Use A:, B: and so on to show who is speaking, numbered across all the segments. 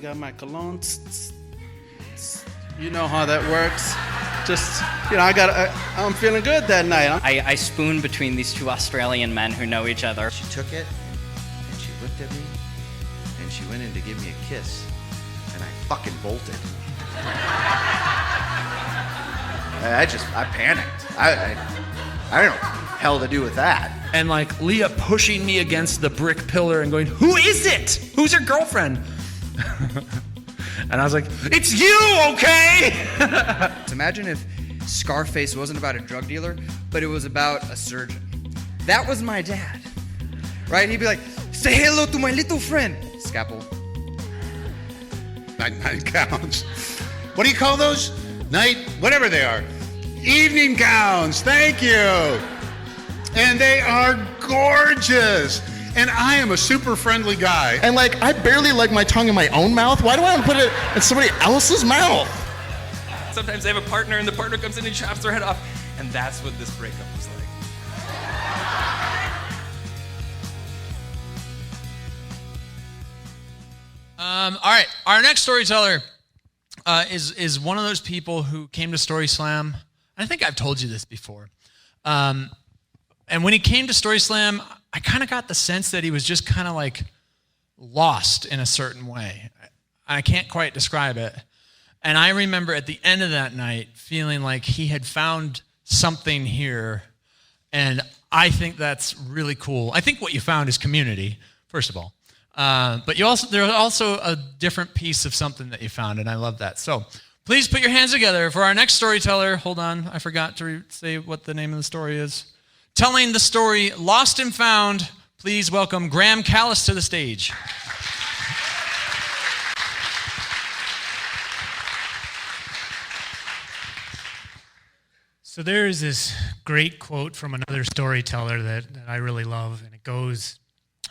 A: Got my cologne. You know how that works. Just, I'm feeling good that night.
B: I spoon between these two Australian men who know each other.
C: She took it, and she looked at me, and she went in to give me a kiss, and I fucking bolted. I panicked. I don't know what the hell to do with that.
D: And like Leah pushing me against the brick pillar and going, "Who is it? Who's your girlfriend?" And I was like, "It's you, okay?"
E: Imagine if Scarface wasn't about a drug dealer, but it was about a surgeon. That was my dad, right? He'd be like, "Say hello to my little friend." Scalpel.
F: Night gowns. What do you call those? Whatever they are. Evening gowns, thank you. And they are gorgeous. And I am a super friendly guy.
G: And like, I barely like my tongue in my own mouth. Why do I want to put it in somebody else's mouth?
H: Sometimes they have a partner and the partner comes in and chops their head off. And that's what this breakup was like.
I: All right, our next storyteller is one of those people who came to Story Slam. I think I've told you this before. And when he came to Story Slam, I kind of got the sense that he was just kind of like lost in a certain way. I can't quite describe it. And I remember at the end of that night feeling like he had found something here. And I think that's really cool. I think what you found is community, first of all. But there's also a different piece of something that you found, and I love that. So please put your hands together for our next storyteller. Hold on, I forgot to say what the name of the story is. Telling the story Lost and Found, please welcome Graham Callis to the stage.
J: So there is this great quote from another storyteller that I really love, and it goes,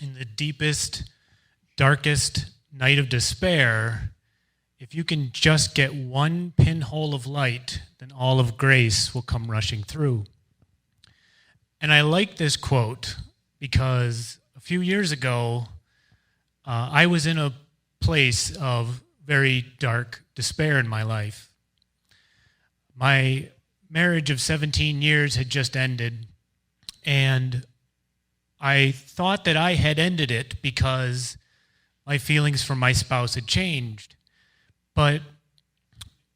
J: "In the deepest, darkest night of despair, if you can just get one pinhole of light, then all of grace will come rushing through." And I like this quote because a few years ago, I was in a place of very dark despair in my life. My marriage of 17 years had just ended, and I thought that I had ended it because my feelings for my spouse had changed. But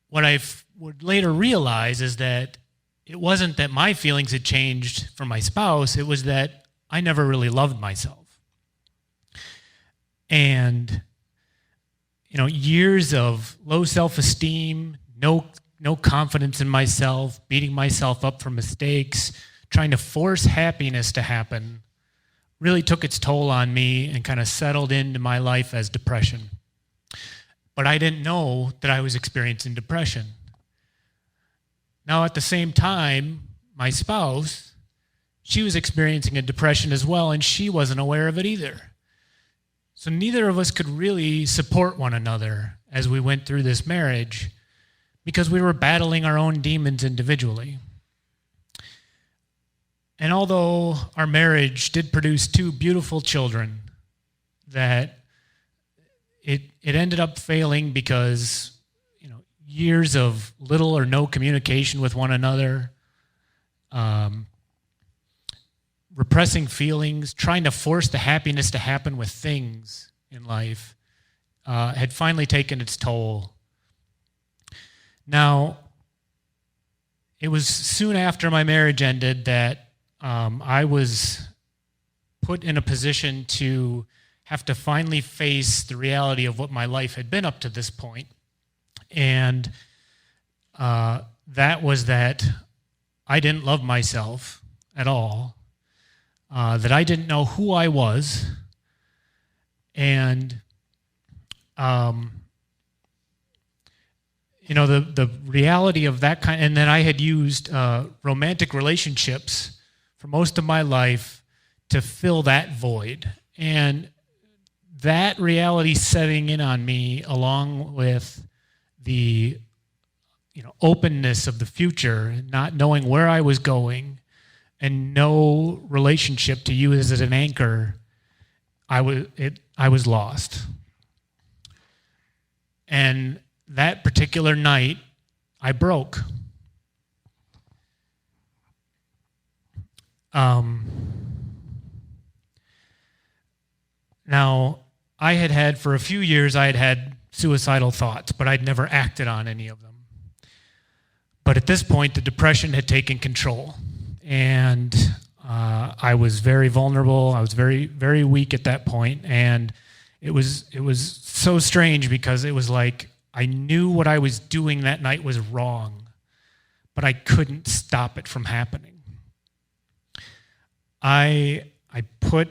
J: what I would later realize is that it wasn't that my feelings had changed for my spouse, it was that I never really loved myself. And, years of low self-esteem, no confidence in myself, beating myself up for mistakes, trying to force happiness to happen, really took its toll on me and kind of settled into my life as depression. But I didn't know that I was experiencing depression. Now, at the same time, my spouse, she was experiencing a depression as well, and she wasn't aware of it either. So neither of us could really support one another as we went through this marriage because we were battling our own demons individually. And although our marriage did produce two beautiful children, that it ended up failing because years of little or no communication with one another, repressing feelings, trying to force the happiness to happen with things in life, had finally taken its toll. Now, it was soon after my marriage ended that I was put in a position to have to finally face the reality of what my life had been up to this point. And that was that I didn't love myself at all, that I didn't know who I was, and the reality of that kind, and then I had used romantic relationships for most of my life to fill that void. And that reality setting in on me, along with the openness of the future, not knowing where I was going, and no relationship to use as an anchor, I was lost. And that particular night, I broke. Now, I had for a few years, I had suicidal thoughts, but I'd never acted on any of them. But at this point, the depression had taken control, and I was very vulnerable. I was very, very weak at that point, and it was so strange because it was like I knew what I was doing that night was wrong, but I couldn't stop it from happening. I put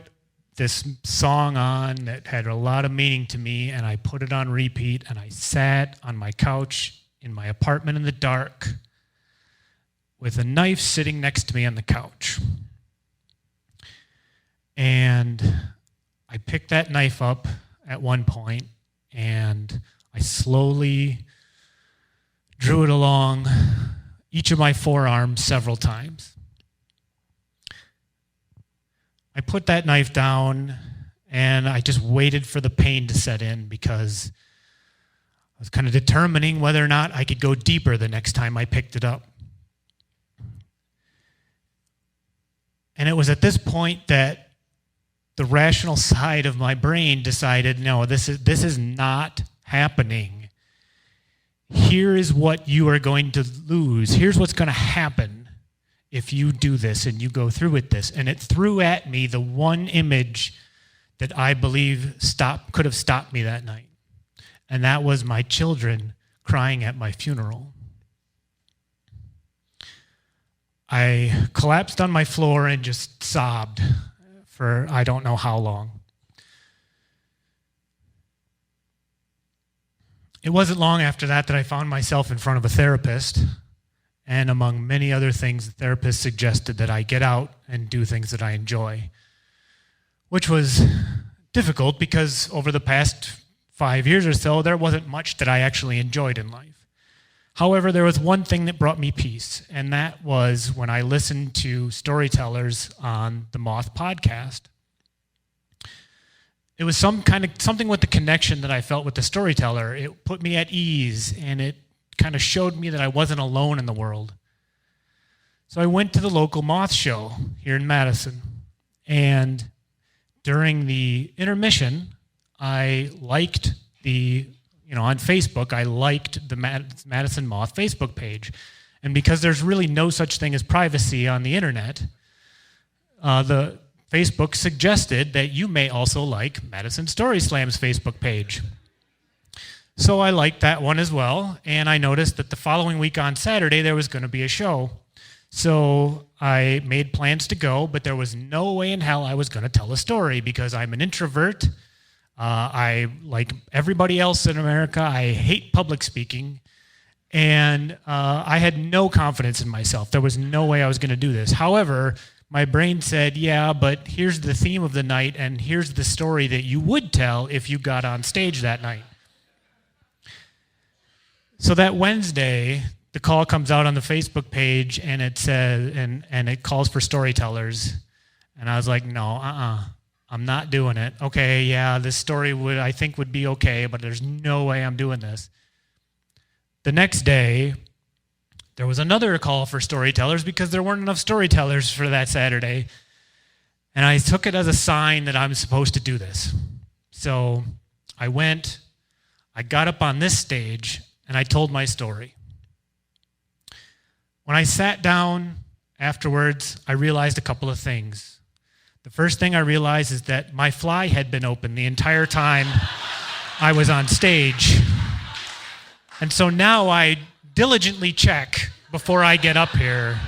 J: this song on that had a lot of meaning to me, and I put it on repeat, and I sat on my couch in my apartment in the dark with a knife sitting next to me on the couch. And I picked that knife up at one point, and I slowly drew it along each of my forearms several times. I put that knife down, and I just waited for the pain to set in because I was kind of determining whether or not I could go deeper the next time I picked it up. And it was at this point that the rational side of my brain decided, no, this is not happening. Here is what you are going to lose. Here's what's going to happen if you do this and you go through with this. And it threw at me the one image that I believe could have stopped me that night. And that was my children crying at my funeral. I collapsed on my floor and just sobbed for I don't know how long. It wasn't long after that I found myself in front of a therapist, and among many other things, the therapist suggested that I get out and do things that I enjoy, which was difficult because over the past 5 years or so, there wasn't much that I actually enjoyed in life. However, there was one thing that brought me peace, and that was when I listened to storytellers on the Moth podcast. It was something with the connection that I felt with the storyteller. It put me at ease, and it kind of showed me that I wasn't alone in the world. So I went to the local Moth show here in Madison, and during the intermission, I liked on Facebook, I liked the Madison Moth Facebook page. And because there's really no such thing as privacy on the internet, the Facebook suggested that you may also like Madison Story Slam's Facebook page. So I liked that one as well, and I noticed that the following week on Saturday there was going to be a show. So I made plans to go, but there was no way in hell I was going to tell a story because I'm an introvert. I, like everybody else in America, I hate public speaking, and I had no confidence in myself. There was no way I was going to do this. However, my brain said, yeah, but here's the theme of the night, and here's the story that you would tell if you got on stage that night. So that Wednesday, the call comes out on the Facebook page, and it says, and it calls for storytellers, and I was like, no, I'm not doing it. Okay, yeah, this story I think would be okay, but there's no way I'm doing this. The next day, there was another call for storytellers because there weren't enough storytellers for that Saturday. And I took it as a sign that I'm supposed to do this. So I went, I got up on this stage, and I told my story. When I sat down afterwards, I realized a couple of things. The first thing I realized is that my fly had been open the entire time I was on stage. And so now I diligently check before I get up here.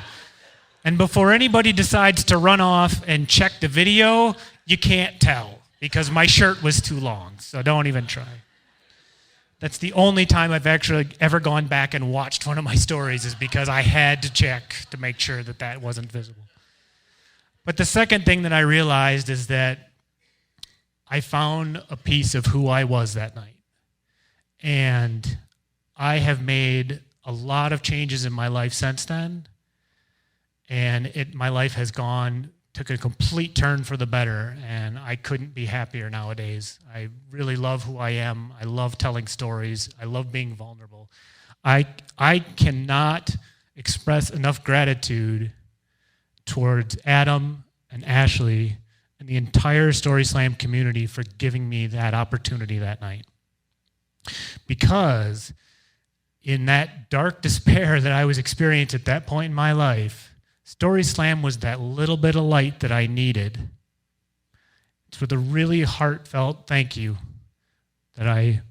J: And before anybody decides to run off and check the video, you can't tell because my shirt was too long. So don't even try. That's the only time I've actually ever gone back and watched one of my stories is because I had to check to make sure that that wasn't visible. But the second thing that I realized is that I found a piece of who I was that night. And I have made a lot of changes in my life since then. And my life has gone took a complete turn for the better, and I couldn't be happier nowadays. I really love who I am. I love telling stories. I love being vulnerable. I cannot express enough gratitude towards Adam and Ashley and the entire Story Slam community for giving me that opportunity that night. Because in that dark despair that I was experiencing at that point in my life, Story Slam was that little bit of light that I needed. It's with a really heartfelt thank you that I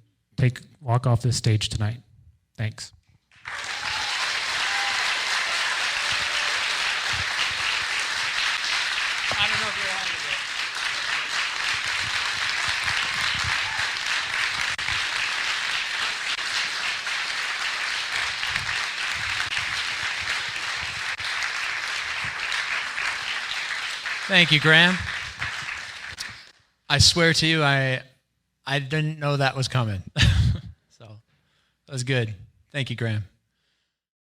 J: walk off this stage tonight. Thanks.
I: I don't know if you're happy with it. Thank you, Graham. I swear to you, I didn't know that was coming. So that was good. Thank you, Graham.